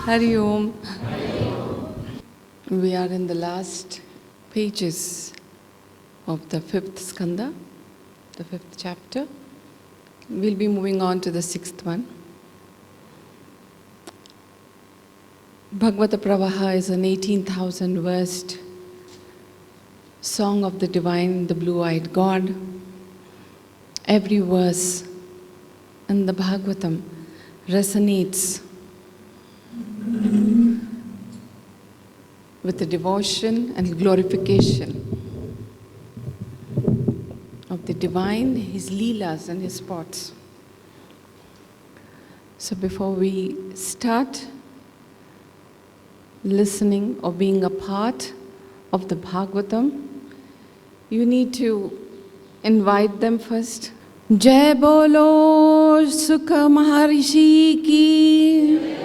Hari Om. We are in the last pages of the 5th skanda, the 5th chapter. We'll be moving on to the 6th one. Bhagavata Pravaha is an 18,000 versed song of the divine, the blue-eyed God. Every verse in the Bhagavatam resonates with the devotion and glorification of the divine, his leelas and his spots. So before we start listening or being a part of the Bhagavatam, you need to invite them first. Jai Bolo Sukha Maharishi Ki,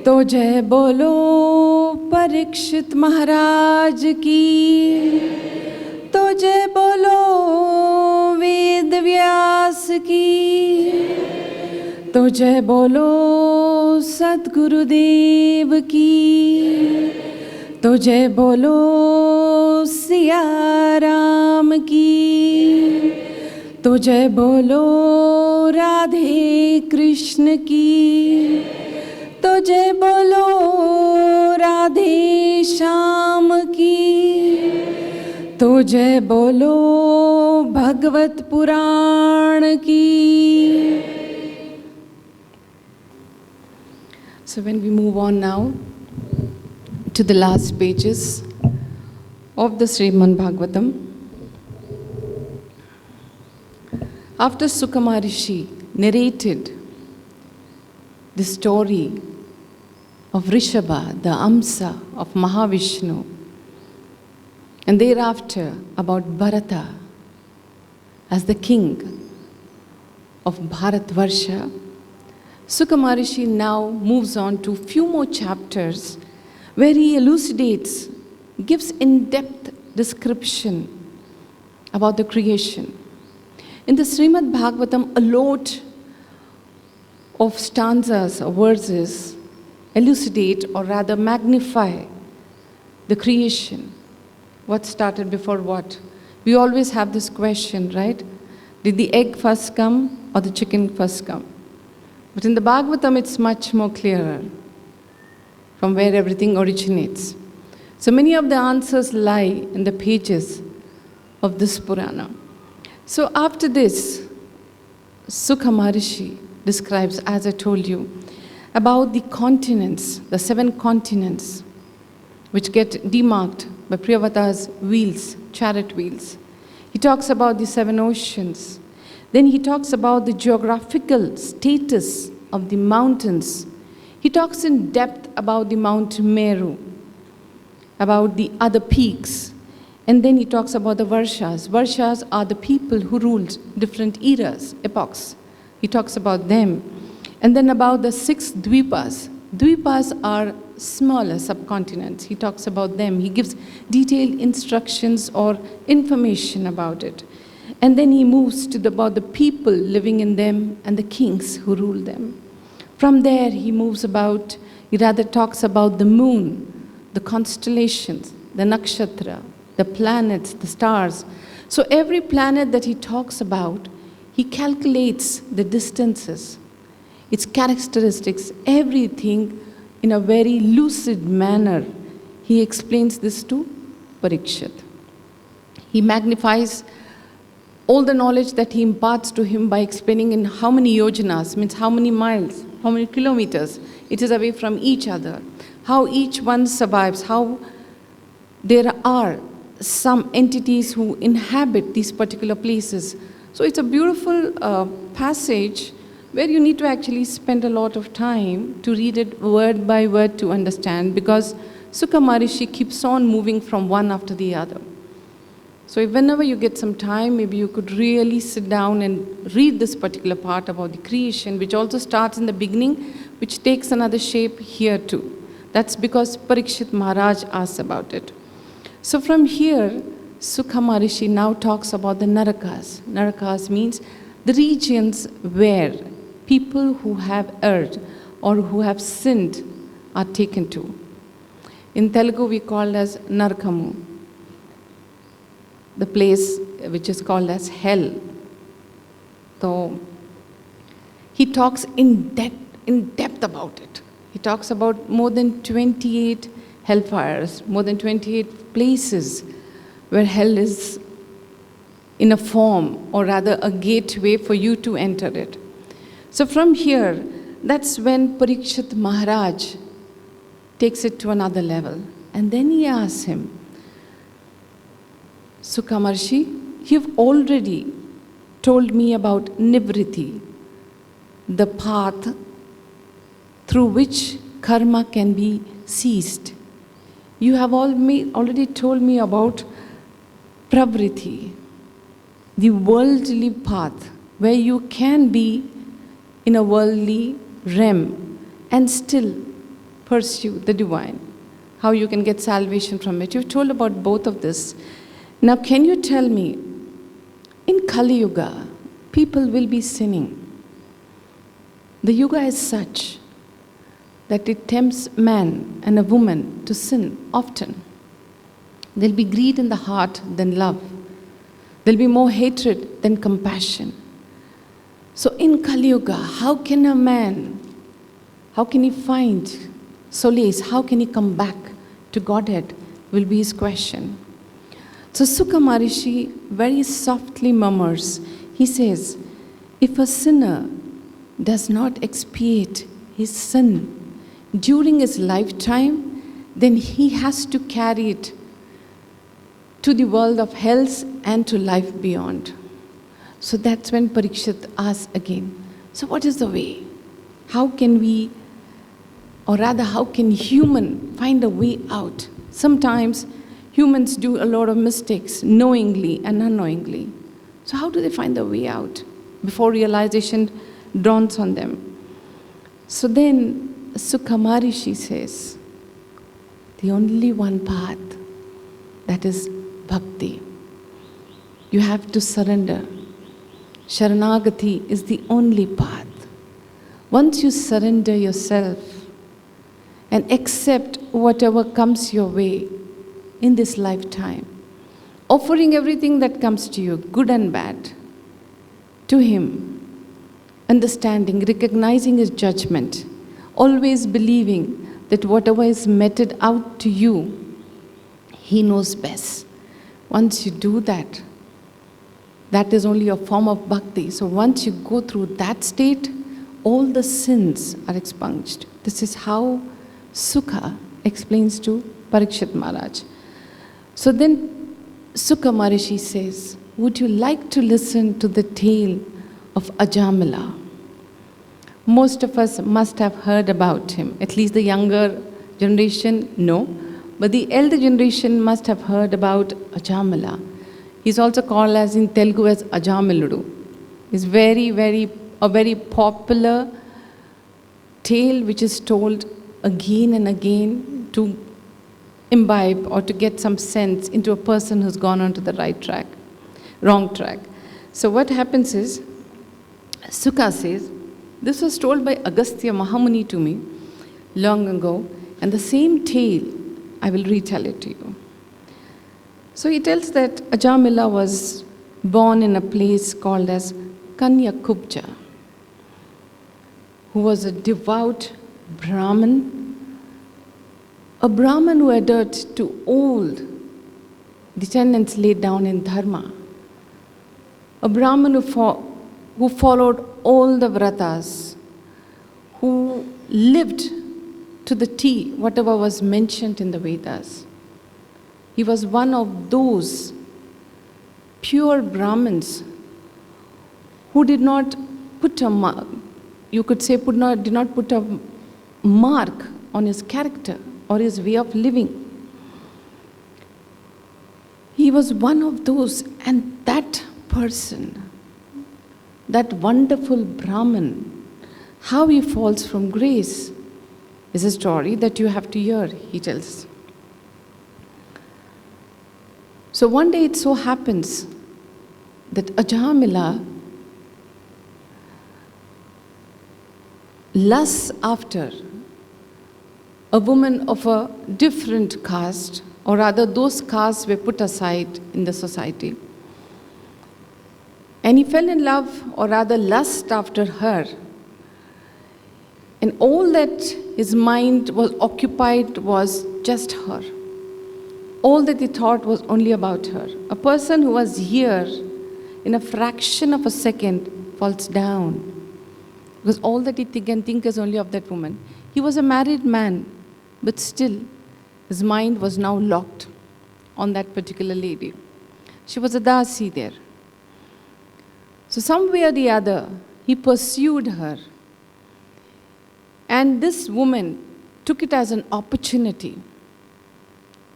तो जय बोलो परीक्षित महाराज की, तो जय बोलो वेद व्यास की, तो जय बोलो सद्गुरुदेव की, तो जय बोलो सिया राम की, तो जय बोलो राधे कृष्ण की, तो जय बोलो राधे श्याम की, तो जय बोलो भगवत पुराण की. So when we move on now to the last pages of the Srimad Bhagavatam, after Sukha Maharishi narrated the story of Rishabha, the Amsa of Mahavishnu, and thereafter about Bharata as the king of Bharatvarsha, Sukha Maharishi now moves on to few more chapters where he elucidates, gives in-depth description about the creation. In the Srimad Bhagavatam, a lot of stanzas or verses elucidate or rather magnify the creation. What started before what? We always have this question, right? Did the egg first come or the chicken first come? But in the Bhagavatam, it's much more clearer from where everything originates. So many of the answers lie in the pages of this Purana. So after this, Sukha Maharishi describes, as I told you, about the continents, the 7 continents, which get demarked by Priyavata's wheels, chariot wheels. He talks about the 7 oceans. Then he talks about the geographical status of the mountains. He talks in depth about the Mount Meru, about the other peaks. And then he talks about the Varshas. Varshas are the people who ruled different eras, epochs. He talks about them. And then about the 6 Dvipas. Dvipas are smaller subcontinents. He talks about them. He gives detailed instructions or information about it. And then he moves to about the people living in them and the kings who rule them. From there he moves about, he rather talks about the moon, the constellations, the nakshatra, the planets, the stars. So every planet that he talks about, he calculates the distances, its characteristics, everything in a very lucid manner. He explains this to Parikshit. He magnifies all the knowledge that he imparts to him by explaining in how many yojanas, means how many miles, how many kilometers it is away from each other, how each one survives, how there are some entities who inhabit these particular places. So it's a beautiful passage where you need to actually spend a lot of time to read it word by word to understand, because Sukha Maharishi keeps on moving from one after the other. So whenever you get some time, maybe you could really sit down and read this particular part about the creation, which also starts in the beginning, which takes another shape here too. That's because Parikshit Maharaj asks about it. So from here, Sukha Maharishi now talks about the Narakas. Narakas means the regions where people who have erred or who have sinned are taken to. In Telugu, we call as Narkamu, the place which is called as hell. So he talks in depth about it. He talks about more than 28 hellfires, more than 28 places where hell is in a form, or rather a gateway for you to enter it. So from here, that's when Parikshit Maharaj takes it to another level. And then he asks him, Sukha Maharshi, you've already told me about Nivriti, the path through which karma can be ceased. You have already told me about Pravriti, the worldly path, where you can be in a worldly realm and still pursue the divine, how you can get salvation from it. You've told about both of this. Now, can you tell me, in Kali Yuga, people will be sinning. The Yuga is such that it tempts man and a woman to sin often. There'll be greed in the heart than love. There'll be more hatred than compassion. So in Kali Yuga, how can a man, how can he find solace? How can he come back to Godhead will be his question. So Sukha Maharishi very softly murmurs. He says, if a sinner does not expiate his sin during his lifetime, then he has to carry it to the world of hells and to life beyond. So that's when Parikshit asks again, so what is the way? How can we, or rather how can human find a way out? Sometimes humans do a lot of mistakes knowingly and unknowingly. So how do they find the way out before realization dawns on them? So then Sukha Maharishi says, the only one path, that is bhakti. You have to surrender. Sharanagati is the only path. Once you surrender yourself and accept whatever comes your way in this lifetime, offering everything that comes to you, good and bad, to Him, understanding, recognizing His judgment, always believing that whatever is meted out to you, He knows best. Once you do that, that is only a form of bhakti. So once you go through that state, all the sins are expunged. This is how Sukha explains to Parikshit Maharaj. So then Sukha Maharishi says, would you like to listen to the tale of Ajamila? Most of us must have heard about him. At least the younger generation, no. But the elder generation must have heard about Ajamila. He's also called as in Telugu as Ajamiludu. It's a very popular tale which is told again and again to imbibe or to get some sense into a person who's gone onto the wrong track. So what happens is, Sukha says, this was told by Agastya Mahamuni to me long ago, and the same tale I will retell it to you. So he tells that Ajamila was born in a place called as Kanyakubja, who was a devout Brahmin, a Brahmin who adhered to all the tenets laid down in Dharma, a Brahmin who followed all the vratas, who lived to the T whatever was mentioned in the Vedas. He was one of those pure Brahmins who did not put a mark, you could say did not put a mark on his character or his way of living. He was one of those, and that person, that wonderful Brahmin, how he falls from grace is a story that you have to hear, he tells. So one day it so happens that Ajamila lusts after a woman of a different caste, or rather those castes were put aside in the society. And he fell in love, or rather lust after her. And all that his mind was occupied was just her. All that he thought was only about her. A person who was here in a fraction of a second falls down. Because all that he can think is only of that woman. He was a married man, but still his mind was now locked on that particular lady. She was a dasi there. So some way or the other, he pursued her. And this woman took it as an opportunity.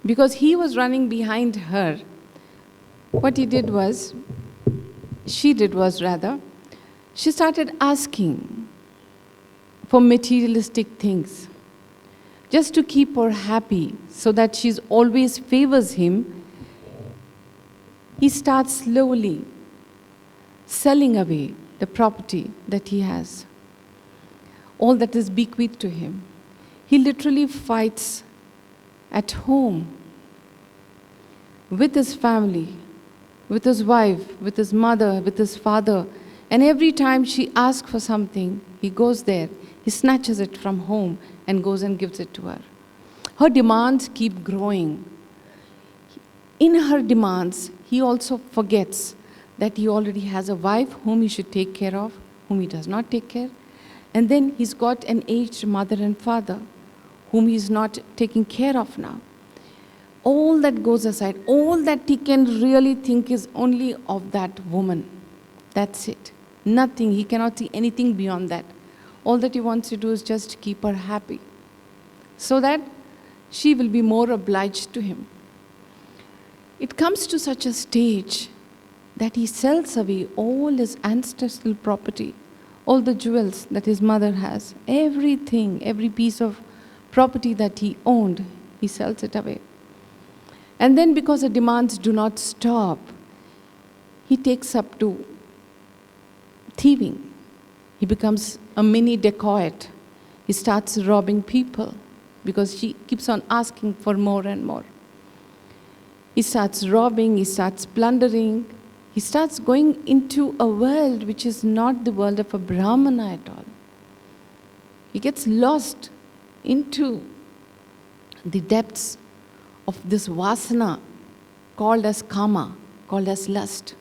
Because he was running behind her, what she did was, she started asking for materialistic things, just to keep her happy, so that she always favors him. He starts slowly selling away the property that he has, all that is bequeathed to him. He literally fights at home with his family, with his wife, with his mother, with his father. And every time she asks for something, he goes there, he snatches it from home and goes and gives it to her. Her demands keep growing. In her demands, he also forgets that he already has a wife whom he should take care of, whom he does not take care. And then he's got an aged mother and father whom he's not taking care of now. All that goes aside, all that he can really think is only of that woman. That's it. Nothing. He cannot see anything beyond that. All that he wants to do is just keep her happy, so that she will be more obliged to him. It comes to such a stage that he sells away all his ancestral property, all the jewels that his mother has, everything, every piece of property that he owned, he sells it away. And then, because the demands do not stop, he takes up to thieving. He becomes a mini dacoit. He starts robbing people because she keeps on asking for more and more. He starts robbing, he starts plundering. He starts going into a world which is not the world of a Brahmana at all. He gets lost into the depths of this vasana called as kama, called as lust.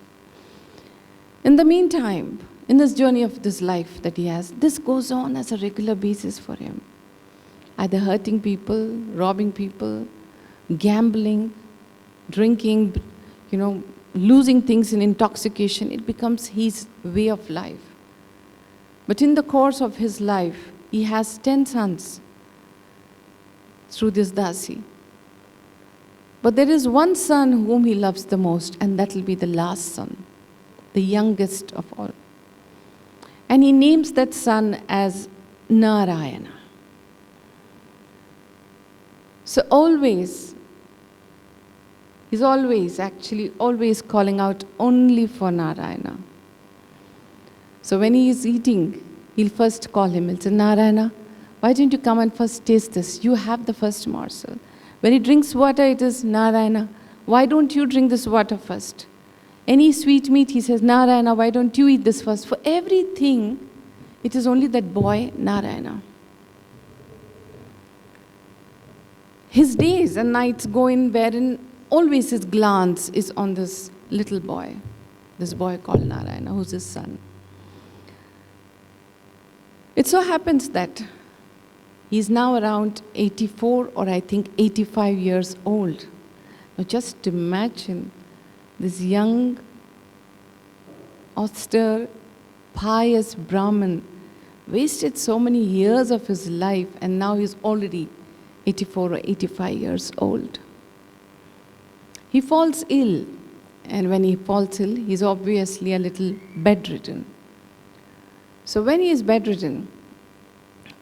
In the meantime, in this journey of this life that he has, this goes on as a regular basis for him. Either hurting people, robbing people, gambling, drinking, losing things in intoxication. It becomes his way of life. But in the course of his life, he has 10 sons through this dasi. But there is one son whom he loves the most, and that will be the last son, the youngest of all. And he names that son as Narayana. So he's always calling out only for Narayana. So when he is eating, he'll first call him. He'll say, Narayana, why don't you come and first taste this? You have the first morsel. When he drinks water, it is Narayana, why don't you drink this water first? Any sweet meat, he says, Narayana, why don't you eat this first? For everything, it is only that boy, Narayana. His days and nights go in wherein always his glance is on this little boy, this boy called Narayana, who's his son. It so happens that he's now around 84 or I think 85 years old. Now just imagine this young, austere, pious Brahmin wasted so many years of his life, and now he's already 84 or 85 years old. He falls ill, and when he falls ill, he's obviously a little bedridden. So when he is bedridden,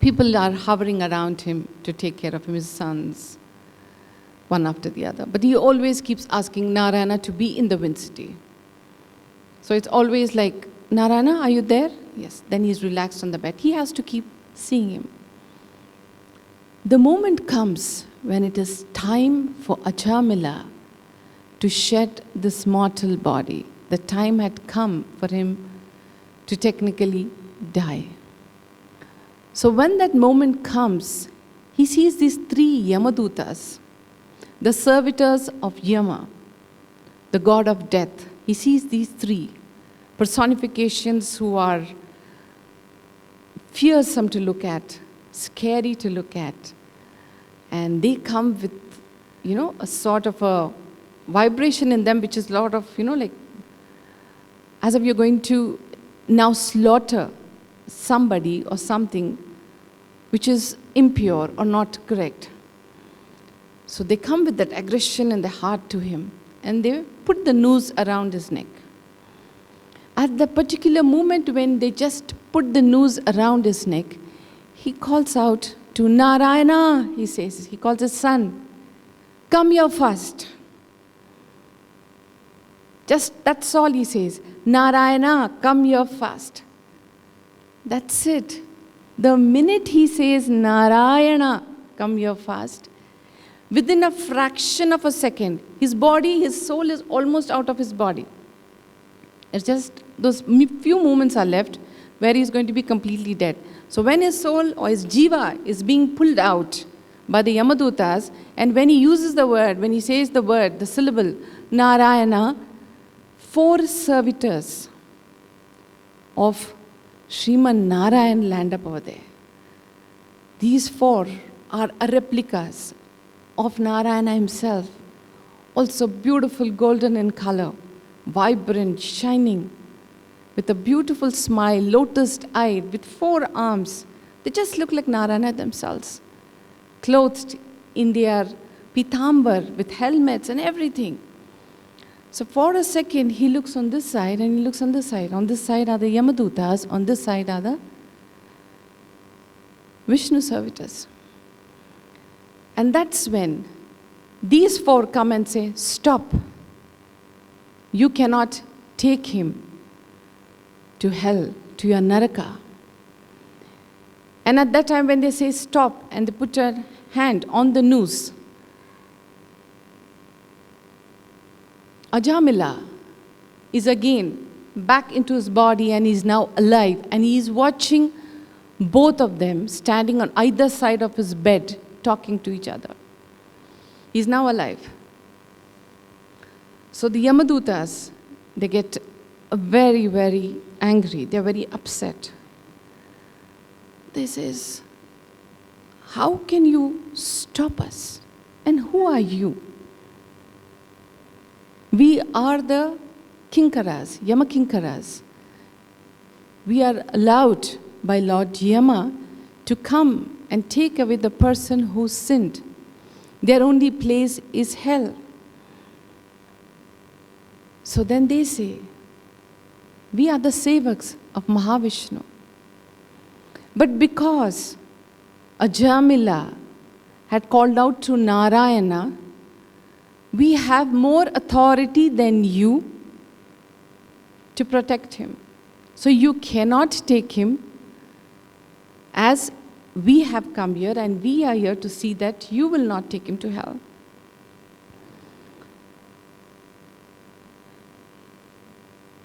people are hovering around him to take care of him, his sons, one after the other. But he always keeps asking Narayana to be in the vicinity. So it's always like, Narayana, are you there? Yes. Then he's relaxed on the bed. He has to keep seeing him. The moment comes when it is time for Ajamila to shed this mortal body. The time had come for him to technically die. So when that moment comes, he sees these three Yamadutas, the servitors of Yama, the god of death. He sees these three personifications who are fearsome to look at, scary to look at. And they come with, a sort of a vibration in them, which is a lot of, like, as if you're going to now slaughter somebody or something which is impure or not correct. So they come with that aggression in the heart to him, and they put the noose around his neck. At the particular moment when they just put the noose around his neck, he calls out to Narayana, he says, he calls his son, come here first. Just that's all he says. Narayana, come here first. That's it. The minute he says, Narayana, come here first, within a fraction of a second, his body, his soul is almost out of his body. It's just those few moments are left where he's going to be completely dead. So when his soul or his jiva is being pulled out by the Yamadutas, and when he uses the word, when he says the word, the syllable, Narayana, 4 servitors of Srimad Narayan land up over there. These 4 are replicas of Narayana himself, also beautiful golden in color, vibrant, shining, with a beautiful smile, lotus-eyed, with 4 arms. They just look like Narayana themselves, clothed in their pitambar with helmets and everything. So for a second, he looks on this side and he looks on this side. On this side are the Yamadutas, on this side are the Vishnu servitors. And that's when these 4 come and say, stop. You cannot take him to hell, to your Naraka. And at that time when they say stop and they put a hand on the noose, Ajamila is again back into his body and he's now alive, and he is watching both of them standing on either side of his bed talking to each other. He's now alive. So the Yamadutas, they get very, very angry. They're very upset. They says, how can you stop us? And who are you? We are the Kinkaras, Yama Kinkaras. We are allowed by Lord Yama to come and take away the person who sinned. Their only place is hell. So then they say, we are the sevaks of Mahavishnu. But because Ajamila had called out to Narayana, we have more authority than you to protect him. So you cannot take him, as we have come here and we are here to see that you will not take him to hell.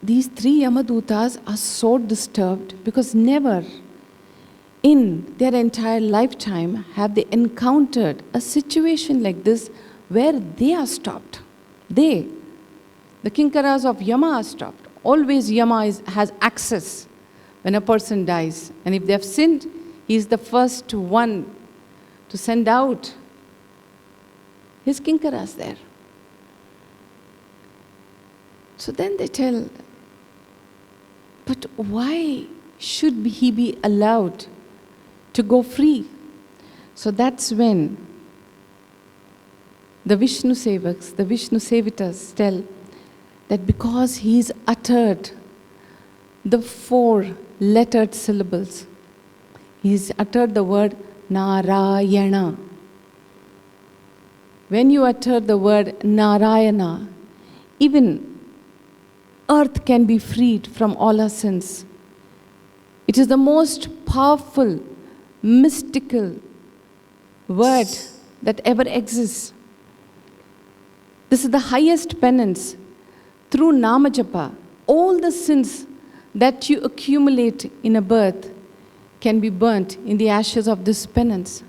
These 3 Yamadutas are so disturbed because never in their entire lifetime have they encountered a situation like this where they are stopped. They, the Kinkaras of Yama, are stopped. Always Yama has access when a person dies. And if they have sinned, he is the first one to send out his Kinkaras there. So then they tell, but why should he be allowed to go free? So that's when the Vishnu Sevaks, the Vishnu Sevitas tell that because he's uttered the 4 lettered syllables, he's uttered the word Narayana. When you utter the word Narayana, even earth can be freed from all our sins. It is the most powerful, mystical word that ever exists. This is the highest penance. Through Nama Japa, all the sins that you accumulate in a birth can be burnt in the ashes of this penance.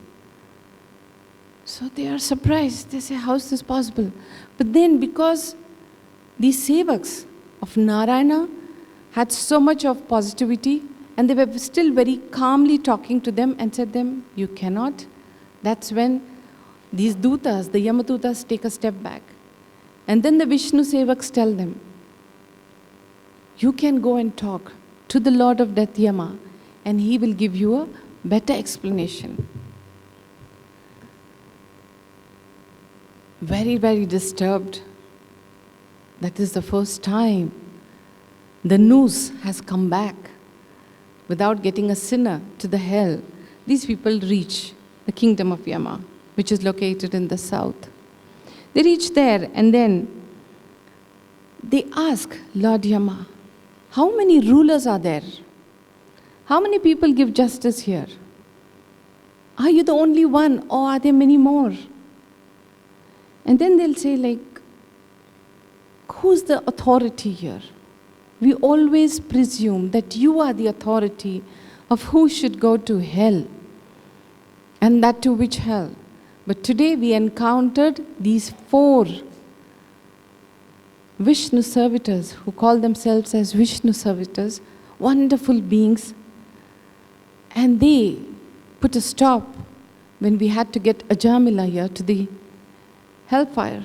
So they are surprised. They say, how is this possible? But then because these sevaks of Narayana had so much of positivity, and they were still very calmly talking to them and said them, you cannot. That's when these dutas, the Yamadutas, take a step back. And then the Vishnu sevaks tell them, you can go and talk to the Lord of Death Yama, and he will give you a better explanation. Very, very disturbed. That is the first time the news has come back. Without getting a sinner to the hell, these people reach the kingdom of Yama, which is located in the south. They reach there and then they ask Lord Yama, how many rulers are there? How many people give justice here? Are you the only one, or are there many more? And then they'll say, like, who's the authority here? We always presume that you are the authority of who should go to hell, and that to which hell. But today we encountered these 4 Vishnu servitors who call themselves as Vishnu servitors, wonderful beings, and they put a stop when we had to get Ajamila here to the hellfire.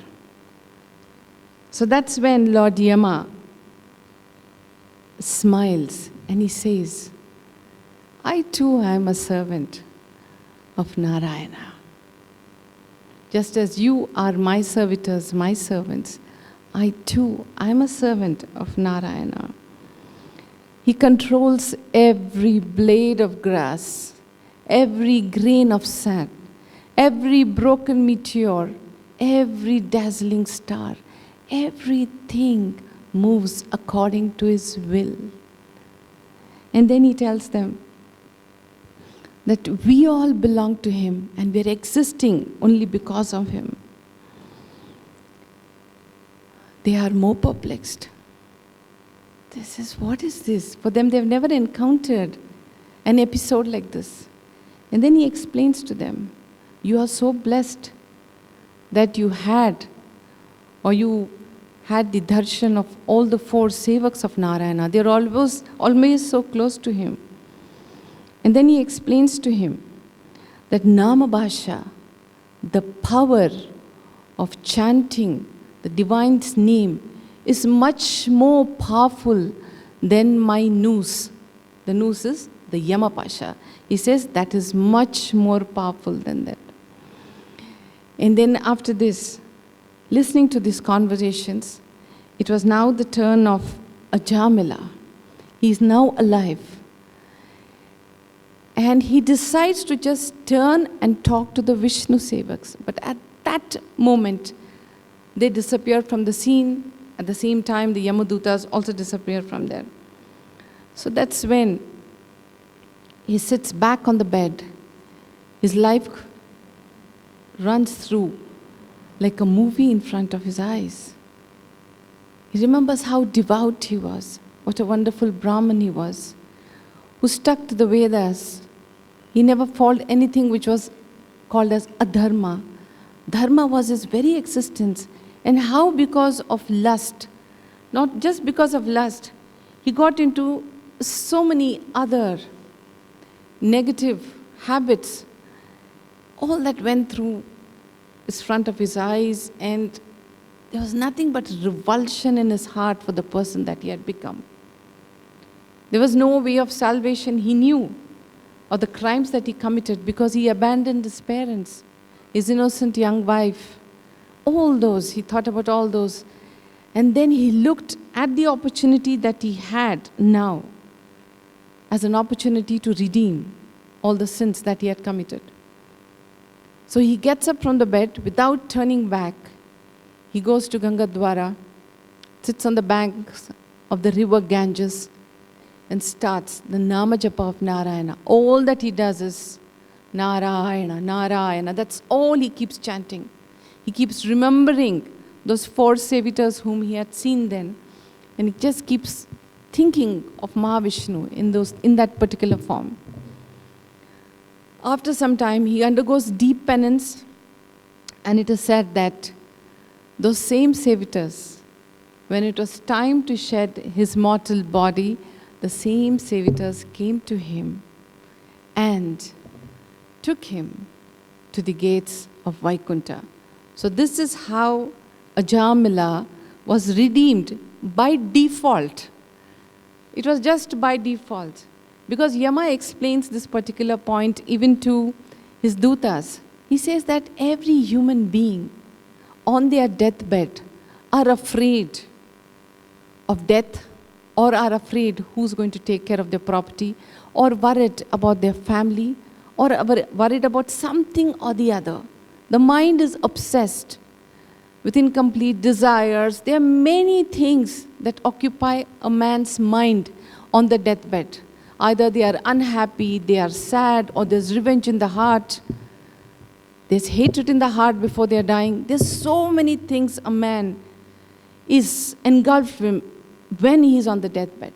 So that's when Lord Yama smiles and he says, I too am a servant of Narayana. Just as you are my servitors, my servants, I too am a servant of Narayana. He controls every blade of grass, every grain of sand, every broken meteor, every dazzling star. Everything moves according to his will. And then he tells them that we all belong to him and we're existing only because of him. They are more perplexed. They says, what is this? For them, they've never encountered an episode like this. And then he explains to them, you are so blessed that you had the darshan of all the 4 sevaks of Narayana. They're always so close to him. And then he explains to him that Nama Bhasha, the power of chanting the divine's name, is much more powerful than my noose. The noose is the Yama Pasha. He says that is much more powerful than that. And then after this, listening to these conversations, it was now the turn of Ajamila. He is now alive. And he decides to just turn and talk to the Vishnu Sevaks. But at that moment, they disappear from the scene. At the same time, the Yamadutas also disappear from there. So that's when he sits back on the bed. His life runs through like a movie in front of his eyes. He remembers how devout he was, what a wonderful Brahmin he was, who stuck to the Vedas. He never followed anything which was called as adharma. Dharma was his very existence. And how because of lust, not just because of lust, he got into so many other negative habits. All that went through his front of his eyes, and there was nothing but revulsion in his heart for the person that he had become. There was no way of salvation he knew, or the crimes that he committed, because he abandoned his parents, his innocent young wife. All those, he thought about all those. And then he looked at the opportunity that he had now as an opportunity to redeem all the sins that he had committed. So he gets up from the bed without turning back. He goes to Gangadwara, sits on the banks of the river Ganges, and starts the Nama Japa of Narayana. All that he does is Narayana, Narayana. That's all he keeps chanting. He keeps remembering those 4 servitors whom he had seen then. And he just keeps thinking of Mahavishnu in that particular form. After some time, he undergoes deep penance. And it is said that those same servitors, when it was time to shed his mortal body, the same servitors came to him and took him to the gates of Vaikuntha. So this is how Ajamila was redeemed by default. It was just by default. Because Yama explains this particular point even to his dutas. He says that every human being on their deathbed are afraid of death, or are afraid who's going to take care of their property, or worried about their family, or worried about something or the other. The mind is obsessed with incomplete desires. There are many things that occupy a man's mind on the deathbed. Either they are unhappy, they are sad, or there's revenge in the heart. There's hatred in the heart before they're dying. There's so many things a man is engulfed in when he is on the deathbed.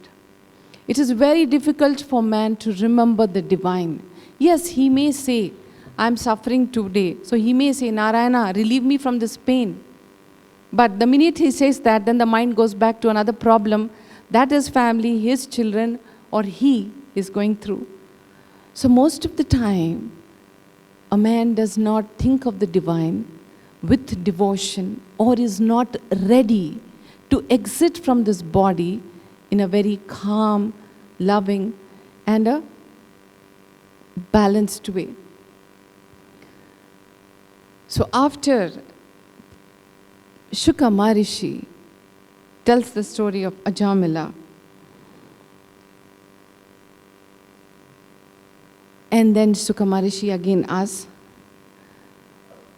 It is very difficult for man to remember the divine. Yes, he may say, I'm suffering today. So he may say, Narayana, relieve me from this pain. But the minute he says that, then the mind goes back to another problem that his family, his children, or he is going through. So most of the time, a man does not think of the divine with devotion, or is not ready to exit from this body in a very calm, loving, and a balanced way. So after Shuka Maharishi tells the story of Ajamila, and then Shuka Maharishi again asks,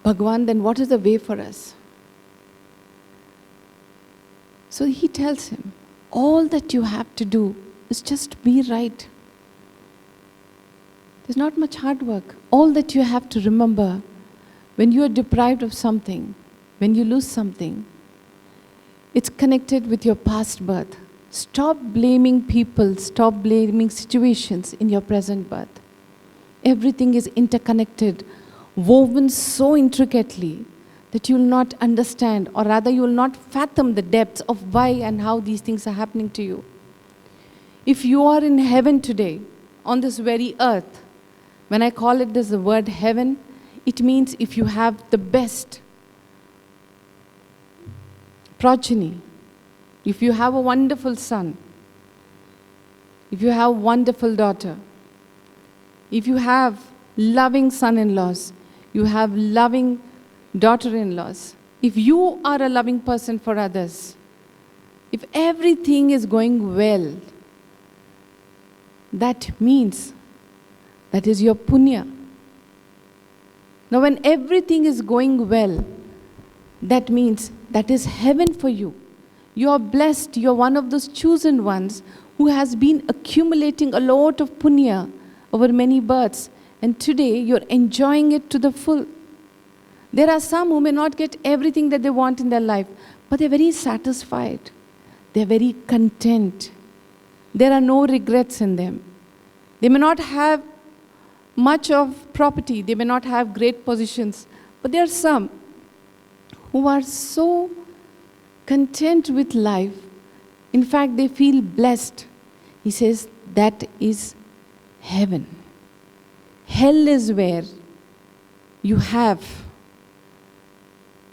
Bhagavan, then what is the way for us? So he tells him, all that you have to do is just be right. There's not much hard work. All that you have to remember, when you are deprived of something, when you lose something, it's connected with your past birth. Stop blaming people, stop blaming situations in your present birth. Everything is interconnected, woven so intricately that you will not understand, or rather you will not fathom the depths of why and how these things are happening to you. If you are in heaven today, on this very earth, when I call it as the word heaven, it means if you have the best progeny, if you have a wonderful son, if you have a wonderful daughter, if you have loving son-in-laws, you have loving daughter-in-laws, if you are a loving person for others, if everything is going well, that means that is your punya. Now when everything is going well, that means that is heaven for you. You are blessed, you are one of those chosen ones who has been accumulating a lot of punya over many births, and today you're enjoying it to the full. There are some who may not get everything that they want in their life, but they're very satisfied. They're very content. There are no regrets in them. They may not have much of property, they may not have great positions, but there are some who are so content with life. In fact, they feel blessed. He says that is heaven. Hell is where you have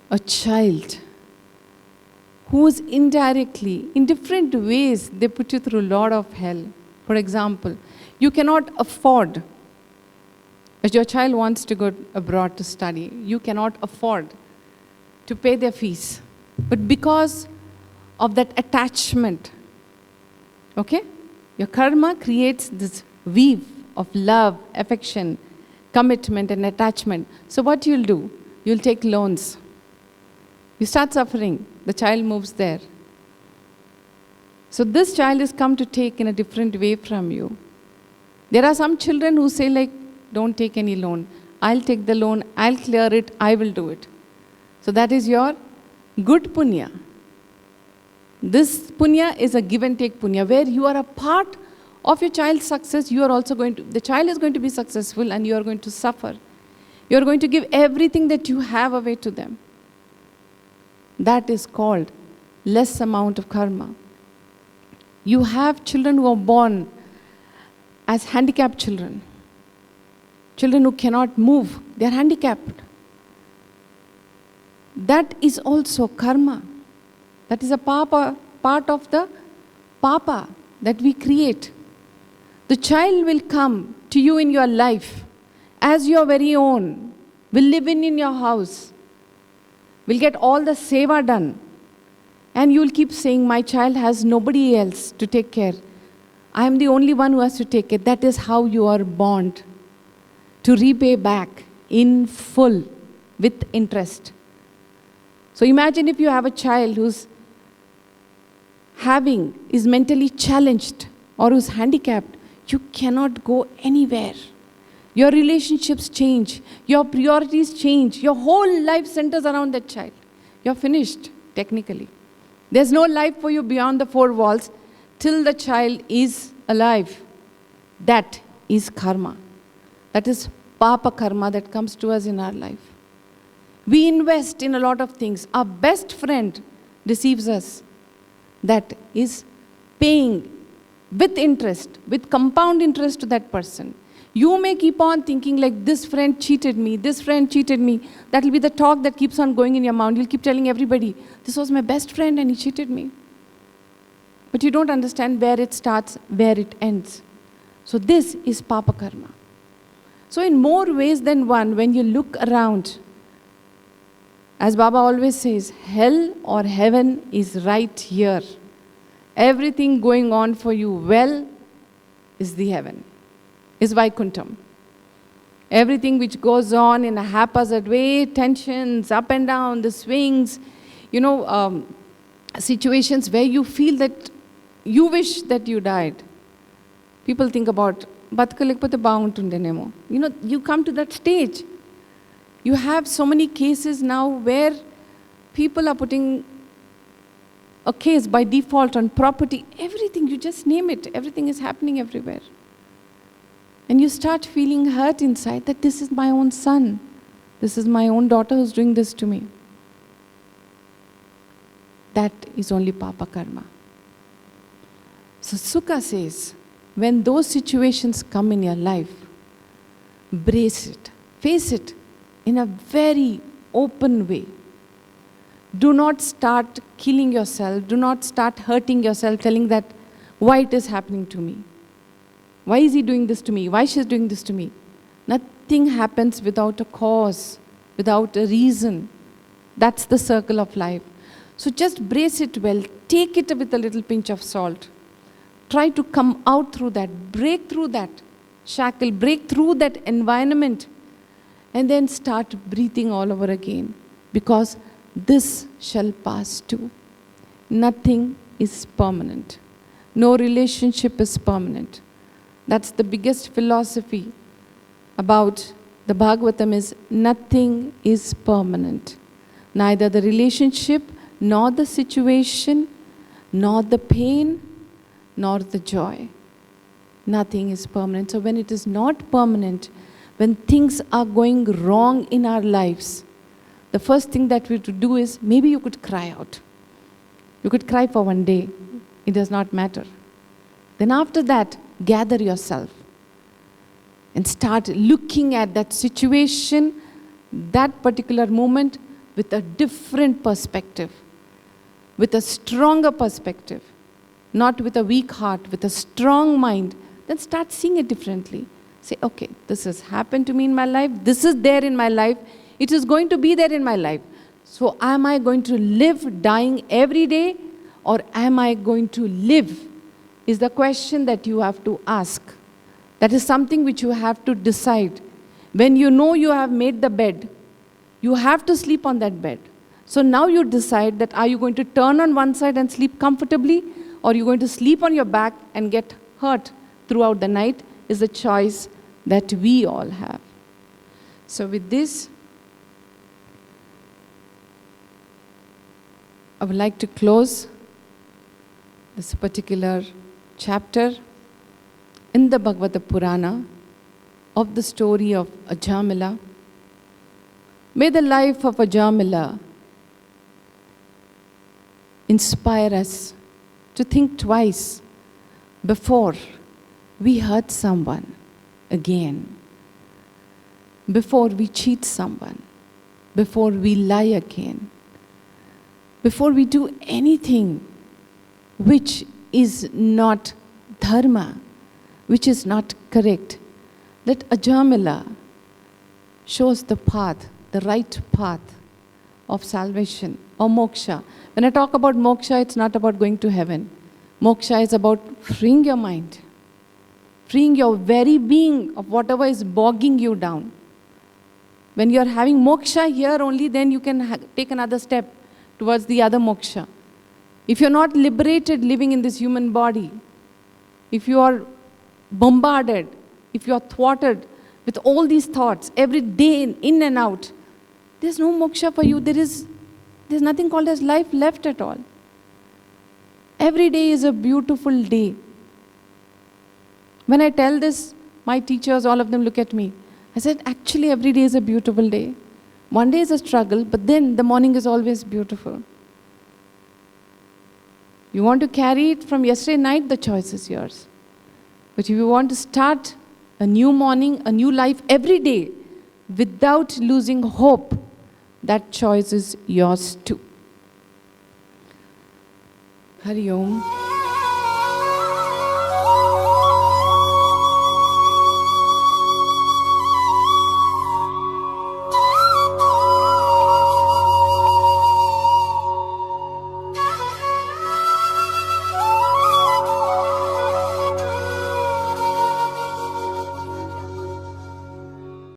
a child who is indirectly, in different ways, they put you through a lot of hell. For example, you cannot afford, if your child wants to go abroad to study, you cannot afford to pay their fees. But because of that attachment, okay, your karma creates this weave of love, affection, commitment, and attachment. So what you'll do, you'll take loans. You start suffering, the child moves there. So this child is come to take in a different way from you. There are some children who say like, don't take any loan. I'll take the loan, I'll clear it, I will do it. So that is your good punya. This punya is a give and take punya, where you are a part of your child's success. You are also the child is going to be successful and you are going to suffer. You are going to give everything that you have away to them. That is called less amount of karma. You have children who are born as handicapped children. Children who cannot move, they are handicapped. That is also karma. That is a part of the papa that we create. The child will come to you in your life as your very own, will live in your house, will get all the seva done. And you will keep saying, my child has nobody else to take care. I am the only one who has to take it. That is how you are born to repay back in full with interest. So imagine if you have a child who's is mentally challenged or who's handicapped, you cannot go anywhere. Your relationships change, your priorities change, your whole life centers around that child. You're finished, technically. There's no life for you beyond the four walls till the child is alive. That is karma. That is papa karma that comes to us in our life. We invest in a lot of things. Our best friend deceives us. That is paying with interest, with compound interest to that person. You may keep on thinking like, this friend cheated me, this friend cheated me. That will be the talk that keeps on going in your mind. You'll keep telling everybody, this was my best friend and he cheated me. But you don't understand where it starts, where it ends. So this is papa karma. So in more ways than one, when you look around, as Baba always says, hell or heaven is right here. Everything going on for you well is the heaven, is Vaikuntham. Everything which goes on in a haphazard way, tensions, up and down, the swings, situations where you feel that you wish that you died. People think about, బతకలేకపోతే బాగుంటుండేనేమో. You come to that stage. You have so many cases now where people are putting a case by default on property, everything, you just name it, everything is happening everywhere. And you start feeling hurt inside that this is my own son, this is my own daughter who's doing this to me. That is only papa karma. So Sukha says, when those situations come in your life, brace it, face it in a very open way. Do not start killing yourself. Do not start hurting yourself, telling that, why it is happening to me? Why is he doing this to me? Why she's doing this to me? Nothing happens without a cause, without a reason. That's the circle of life. So just brace it well. Take it with a little pinch of salt. Try to come out through that. Break through that shackle. Break through that environment. And then start breathing all over again. Because this shall pass too. Nothing is permanent. No relationship is permanent. That's the biggest philosophy about the Bhagavatam is nothing is permanent. Neither the relationship, nor the situation, nor the pain, nor the joy. Nothing is permanent. So when it is not permanent, when things are going wrong in our lives, the first thing that we have to do is, maybe you could cry out. You could cry for one day. It does not matter. Then after that, gather yourself and start looking at that situation, that particular moment with a different perspective, with a stronger perspective, not with a weak heart, with a strong mind. Then start seeing it differently. Say, okay, this has happened to me in my life. This is there in my life. It is going to be there in my life. So am I going to live dying every day, or am I going to live? Is the question that you have to ask. That is something which you have to decide. When you know you have made the bed, you have to sleep on that bed. So now you decide that are you going to turn on one side and sleep comfortably, or are you going to sleep on your back and get hurt throughout the night, is the choice that we all have. So with this, I would like to close this particular chapter in the Bhagavata Purana of the story of Ajamila. May the life of Ajamila inspire us to think twice before we hurt someone again, before we cheat someone, before we lie again, before we do anything which is not dharma, which is not correct. That Ajamila shows the path, the right path of salvation or moksha. When I talk about moksha, it's not about going to heaven. Moksha is about freeing your mind, freeing your very being of whatever is bogging you down. When you're having moksha here only, then you can take another step towards the other moksha. If you're not liberated living in this human body, if you are bombarded, if you are thwarted with all these thoughts every day in and out, there's no moksha for you. There's nothing called as life left at all. Every day is a beautiful day. When I tell this, my teachers, all of them look at me. I said, actually every day is a beautiful day. One day is a struggle, but then the morning is always beautiful. You want to carry it from yesterday night, the choice is yours. But if you want to start a new morning, a new life every day, without losing hope, that choice is yours too. Hari Om.